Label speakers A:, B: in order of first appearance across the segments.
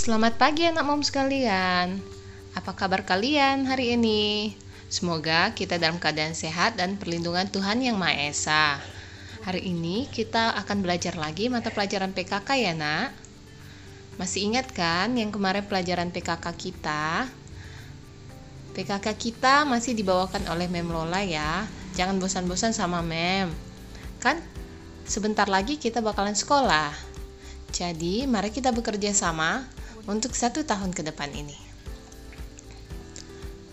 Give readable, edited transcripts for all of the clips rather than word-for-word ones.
A: Selamat pagi anak mom sekalian. Apa kabar kalian hari ini? Semoga kita dalam keadaan sehat dan perlindungan Tuhan Yang Maha Esa. Hari ini kita akan belajar lagi mata pelajaran PKK ya nak. Masih ingat kan yang kemarin pelajaran PKK kita? PKK kita masih dibawakan oleh Mem Lola ya. Jangan bosan-bosan sama Mem. Kan sebentar lagi kita bakalan sekolah. Jadi mari kita bekerja sama untuk 1 tahun ke depan ini.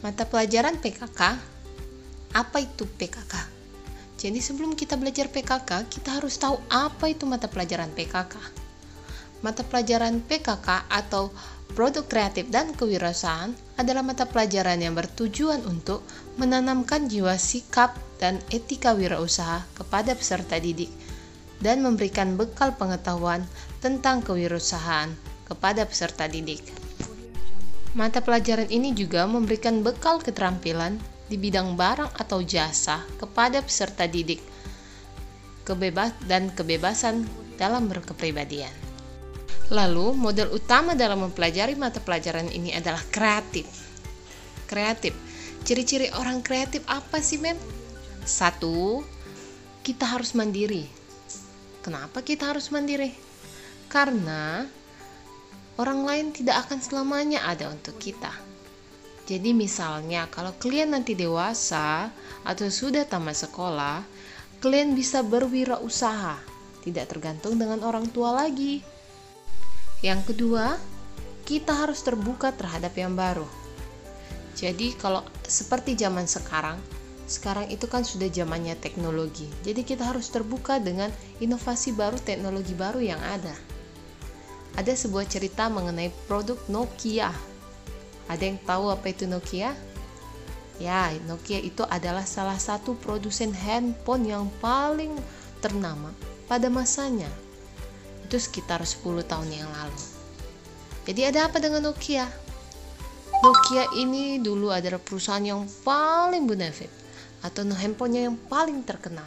A: Mata pelajaran PKK. Apa itu PKK? Jadi sebelum kita belajar PKK, kita harus tahu apa itu mata pelajaran PKK. Mata pelajaran PKK atau Produk Kreatif dan Kewirausahaan adalah mata pelajaran yang bertujuan untuk menanamkan jiwa sikap dan etika wirausaha kepada peserta didik dan memberikan bekal pengetahuan tentang kewirausahaan kepada peserta didik. Mata pelajaran ini juga memberikan bekal keterampilan di bidang barang atau jasa kepada peserta didik, kebebasan dalam berkepribadian. Lalu, model utama dalam mempelajari mata pelajaran ini adalah kreatif. Kreatif. Ciri-ciri orang kreatif apa sih, Mem? 1. Kita harus mandiri. Kenapa kita harus mandiri? Karena orang lain tidak akan selamanya ada untuk kita. Jadi misalnya kalau kalian nanti dewasa atau sudah tamat sekolah, kalian bisa berwirausaha, tidak tergantung dengan orang tua lagi. Yang kedua, kita harus terbuka terhadap yang baru. Jadi kalau seperti zaman sekarang itu kan sudah zamannya teknologi. Jadi kita harus terbuka dengan inovasi baru, teknologi baru yang ada. Ada sebuah cerita mengenai produk Nokia. Ada yang tahu apa itu Nokia? Ya, Nokia itu adalah salah satu produsen handphone yang paling ternama pada masanya. Itu sekitar 10 tahun yang lalu. Jadi ada apa dengan Nokia? Nokia ini dulu adalah perusahaan yang paling bonafit atau handphonenya yang paling terkenal,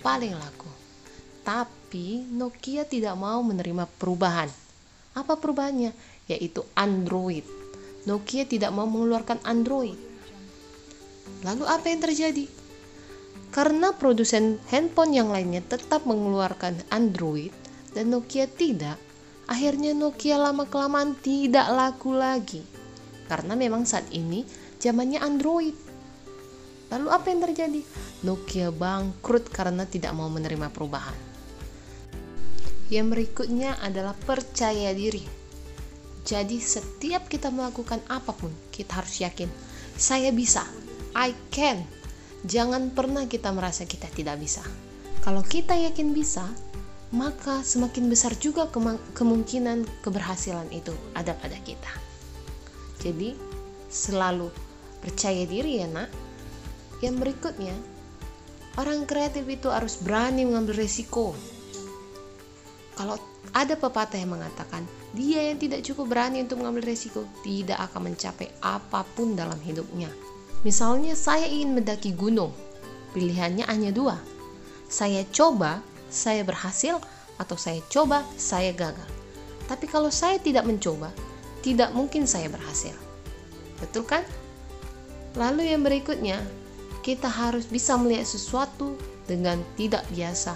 A: paling laku. Tapi Nokia tidak mau menerima perubahan. Apa perubahannya? Yaitu Android. Nokia tidak mau mengeluarkan Android. Lalu apa yang terjadi? Karena produsen handphone yang lainnya tetap mengeluarkan Android dan Nokia tidak, akhirnya Nokia lama-kelamaan tidak laku lagi. Karena memang saat ini zamannya Android. Lalu apa yang terjadi? Nokia bangkrut karena tidak mau menerima perubahan. Yang berikutnya adalah percaya diri. Jadi setiap kita melakukan apapun, kita harus yakin, saya bisa, I can. Jangan pernah kita merasa kita tidak bisa. Kalau kita yakin bisa, maka semakin besar juga kemungkinan keberhasilan itu ada pada kita. Jadi selalu percaya diri ya nak. Yang berikutnya, orang kreatif itu harus berani mengambil risiko. Kalau ada pepatah yang mengatakan, dia yang tidak cukup berani untuk mengambil risiko tidak akan mencapai apapun dalam hidupnya. Misalnya saya ingin mendaki gunung, pilihannya hanya 2. Saya coba, saya berhasil, atau saya coba, saya gagal. Tapi kalau saya tidak mencoba, tidak mungkin saya berhasil. Betul kan? Lalu yang berikutnya, kita harus bisa melihat sesuatu dengan tidak biasa.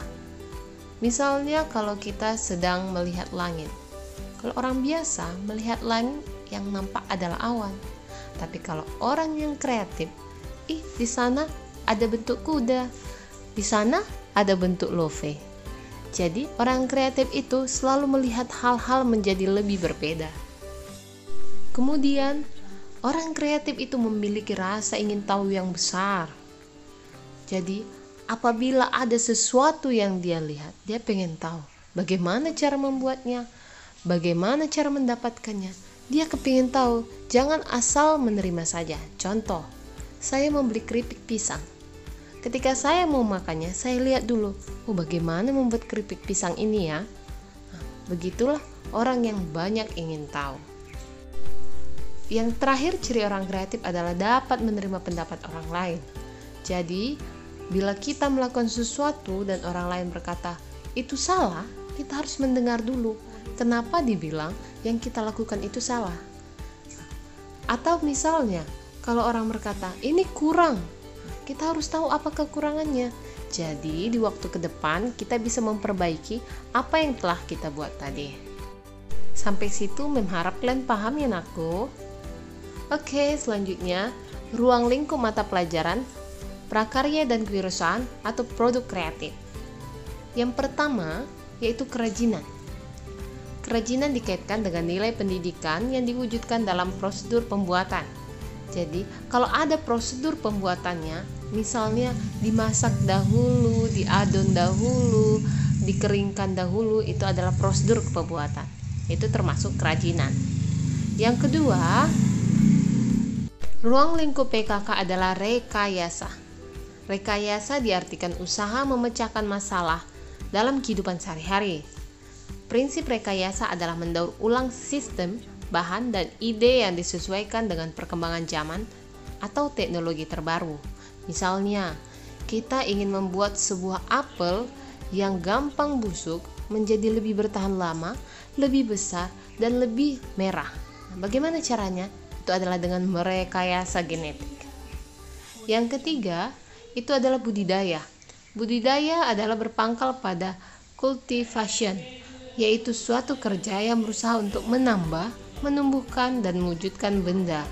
A: Misalnya kalau kita sedang melihat langit. Kalau orang biasa melihat langit yang nampak adalah awan. Tapi kalau orang yang kreatif, di sana ada bentuk kuda, di sana ada bentuk love. Jadi orang kreatif itu selalu melihat hal-hal menjadi lebih berbeda. Kemudian orang kreatif itu memiliki rasa ingin tahu yang besar. Jadi, apabila ada sesuatu yang dia lihat, dia pengen tahu bagaimana cara membuatnya, bagaimana cara mendapatkannya. Dia kepingin tahu, jangan asal menerima saja. Contoh, saya membeli keripik pisang. Ketika saya mau makannya, saya lihat dulu, bagaimana membuat keripik pisang ini ya. Begitulah orang yang banyak ingin tahu. Yang terakhir, ciri orang kreatif adalah dapat menerima pendapat orang lain. Jadi, bila kita melakukan sesuatu dan orang lain berkata, itu salah, kita harus mendengar dulu. kenapa dibilang yang kita lakukan itu salah? Atau misalnya, kalau orang berkata, ini kurang, kita harus tahu apa kekurangannya. Jadi di waktu ke depan kita bisa memperbaiki apa yang telah kita buat tadi. Sampai situ mengharap kalian paham ya nakku. Oke, selanjutnya ruang lingkup mata pelajaran prakarya dan kewirausahaan atau produk kreatif. Yang pertama yaitu kerajinan. Kerajinan dikaitkan dengan nilai pendidikan yang diwujudkan dalam prosedur pembuatan. Jadi, kalau ada prosedur pembuatannya, misalnya dimasak dahulu, diadon dahulu, dikeringkan dahulu, itu adalah prosedur pembuatan. Itu termasuk kerajinan. Yang kedua, ruang lingkup PKK adalah rekayasa. Rekayasa diartikan usaha memecahkan masalah dalam kehidupan sehari-hari. Prinsip rekayasa adalah mendaur ulang sistem, bahan, dan ide yang disesuaikan dengan perkembangan zaman atau teknologi terbaru. Misalnya, kita ingin membuat sebuah apel yang gampang busuk menjadi lebih bertahan lama, lebih besar, dan lebih merah. Bagaimana caranya? Itu adalah dengan merekayasa genetik. Yang ketiga, itu adalah budidaya. Budidaya adalah berpangkal pada cultivation, yaitu suatu kerja yang berusaha untuk menambah, menumbuhkan, dan mewujudkan benda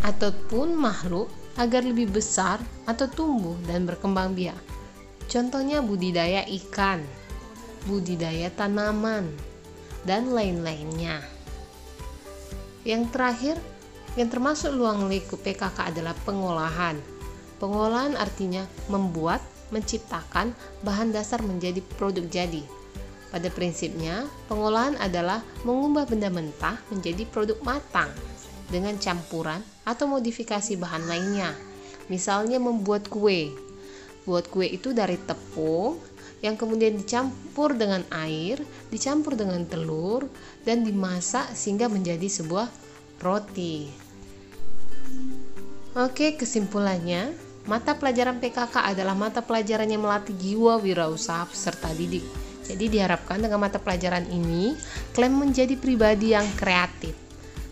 A: ataupun makhluk agar lebih besar atau tumbuh dan berkembang biak. Contohnya budidaya ikan, budidaya tanaman, dan lain-lainnya. Yang terakhir, yang termasuk ruang lingkup PKK adalah pengolahan. Pengolahan artinya membuat, menciptakan bahan dasar menjadi produk jadi. Pada prinsipnya, pengolahan adalah mengubah benda mentah menjadi produk matang dengan campuran atau modifikasi bahan lainnya. Misalnya membuat kue. Buat kue itu dari tepung yang kemudian dicampur dengan air, dicampur dengan telur, dan dimasak sehingga menjadi sebuah roti. Oke, kesimpulannya, mata pelajaran PKK adalah mata pelajaran yang melatih jiwa wirausaha peserta didik. Jadi diharapkan dengan mata pelajaran ini, kalian menjadi pribadi yang kreatif,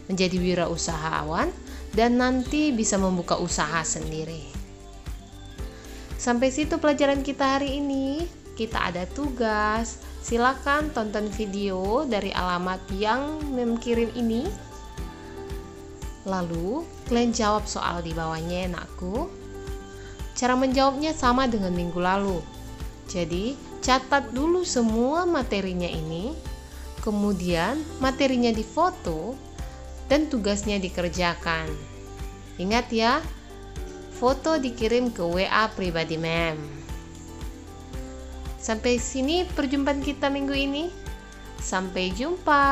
A: menjadi wirausahawan, dan nanti bisa membuka usaha sendiri. Sampai situ pelajaran kita hari ini. Kita ada tugas. Silakan tonton video dari alamat yang mengirim ini. Lalu, kalian jawab soal di bawahnya ya nakku. Cara menjawabnya sama dengan minggu lalu. Jadi, catat dulu semua materinya ini, kemudian materinya difoto, dan tugasnya dikerjakan. Ingat ya, foto dikirim ke WA pribadi mem. Sampai sini perjumpaan kita minggu ini. Sampai jumpa.